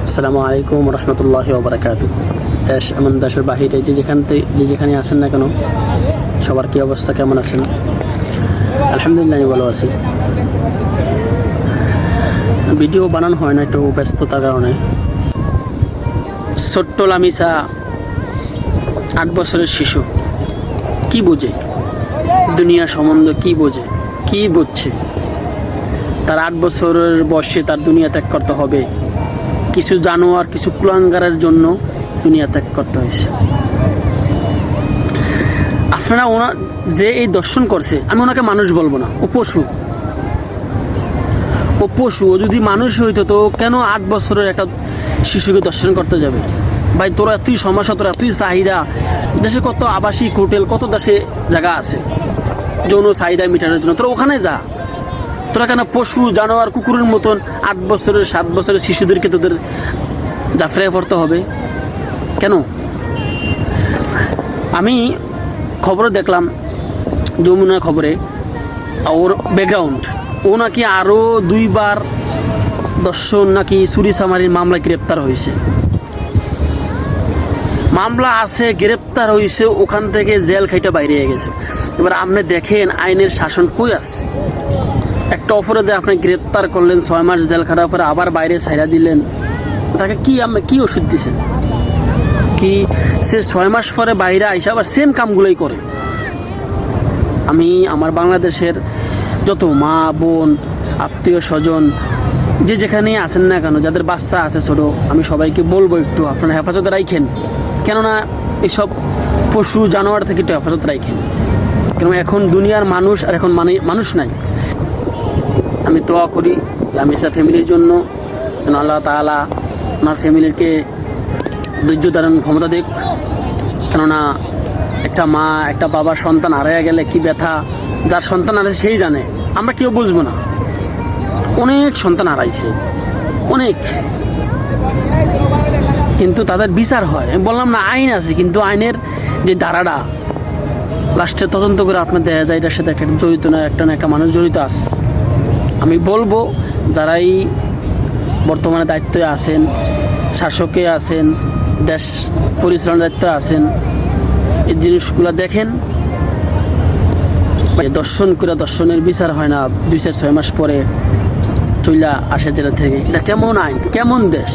আসসালামু আলাইকুম রহমতুল্লাহি ওয়া বারাকাতুহু। দেশ এমন দেশের বাহিরে যেখানে আছেন না কেন, সবার কি অবস্থা, কেমন আছেন? আলহামদুলিল্লাহ আমি ভালো আছি। ভিডিও বানানো হয় না, একটু ব্যস্ততার কারণে। ছোট্ট লামিসা 8 বছরের শিশু, কি বোঝে দুনিয়া সম্বন্ধে? কি বোঝে, কি বুঝছে? তার 8 বছরের বয়সে তার দুনিয়া ত্যাগ করতে হবে। কিছু জানোয়ার, কিছু কুলাঙ্গারের জন্য দুনিয়া ত্যাগ করতে হয়েছে। আপনারা ওনা যে এই দর্শন করছে, আমি ওনাকে মানুষ বলবো না, ও পশু। ও পশু। ও যদি মানুষ হইতো তো কেন 8 বছরের একটা শিশুকে দর্শন করতে যাবে? ভাই, তোর এতই সমস্যা, তোর এতই চাহিদা। দেশে কত আবাসিক হোটেল, কত দেশে জায়গা আছে যৌন চাহিদা মেটানোর জন্য, তোরা ওখানে যা। তোরা কেন পশু, জানোয়ার, কুকুরের মতন 8 বছরের 7 বছরের শিশুদেরকে তোদের জাফরায় পড়তে হবে কেন? আমি খবরে দেখলাম, যমুনা খবরে, ওর ব্যাকগ্রাউন্ড, ও নাকি আরও 2 বার দর্শন নাকি চুরি চামারির মামলায় গ্রেপ্তার হয়েছে। মামলা আছে, গ্রেপ্তার হয়েছে, ওখান থেকে জেল খাইটা বাইরে গেছে। এবার আপনি দেখেন আইনের শাসন কই আছে? একটা অপরাধে আপনি গ্রেপ্তার করলেন, 6 মাস জেল খাটার পরে আবার বাইরে ছাইরা দিলেন, তাকে কি ওষুধ দিছেন? কি সে 6 মাস পরে বাইরে আইসা আবার সেম কামগুলোই করে? আমি আমার বাংলাদেশের যত মা বোন, আত্মীয় স্বজন যেখানে আছেন না কেন, যাদের বাচ্চা আছে ছোট, আমি সবাইকে বলবো একটু আপনারা হেফাজতে রাখেন। কেননা এসব পশু জানোয়ার থেকে একটু হেফাজত রাখেন। কেন এখন দুনিয়ার মানুষ আর এখন মানুষ নাই। আমি দোয়া করি লামিসা ফ্যামিলির জন্য, আল্লাহ তাআলা ওনার ফ্যামিলিকে ধৈর্য ধারণ ক্ষমতা দিক। কেননা একটা মা, একটা বাবার সন্তান হারিয়ে গেলে কি ব্যথা, যার সন্তান আছে সেই জানে, আমরা কেউ বুঝবো না। অনেক সন্তান হারাইছে, অনেক, কিন্তু তাদের বিচার হয়। আমি বললাম না আইন আছে, কিন্তু আইনের যে ধারাটা লাস্টে তদন্ত করে আপনার দেখা যায় এটার সাথে একটা জড়িত না, একটা মানুষ জড়িত আছে। আমি বলবো যারাই বর্তমানে দায়িত্বে আছেন, শাসকে আছেন, দেশ পরিচালনার দায়িত্বে আছেন, এই জিনিসগুলো দেখেন। দর্শন করে দর্শনের বিচার হয় না, 2-6 মাস পরে চইলা আসে জেলা থেকে। এটা কেমন আইন, কেমন দেশ?